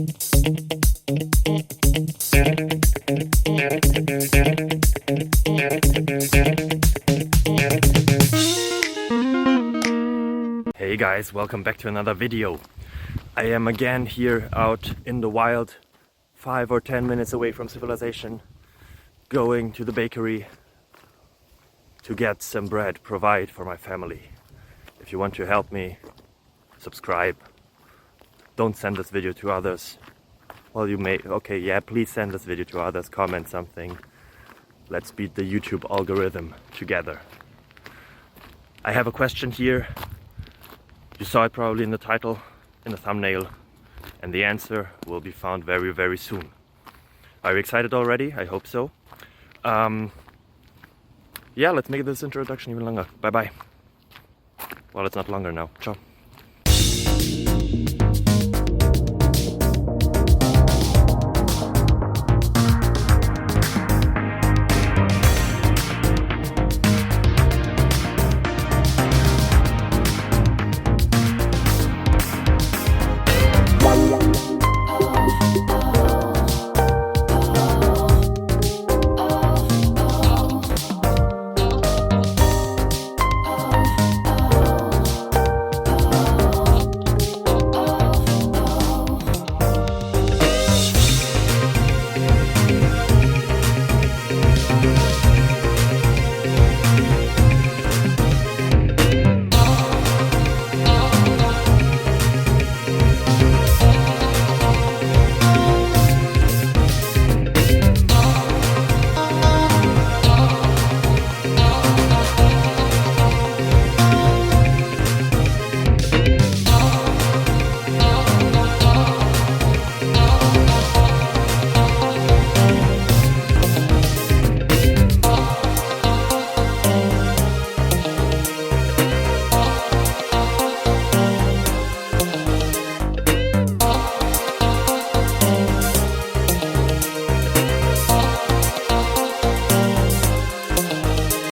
Hey guys, welcome back to another video. I am again here out in the wild, 5 or 10 minutes away from civilization, going to the bakery to get some bread, provide for my family. If you want to help me, subscribe. Don't send this video to others. Well, you may, okay, yeah, please send this video to others, comment something. Let's beat the YouTube algorithm together. I have a question here. You saw it probably in the title, in the thumbnail, and the answer will be found very, very soon. Are you excited already? I hope so. Yeah, let's make this introduction even longer. Bye bye. Well, it's not longer now. Ciao.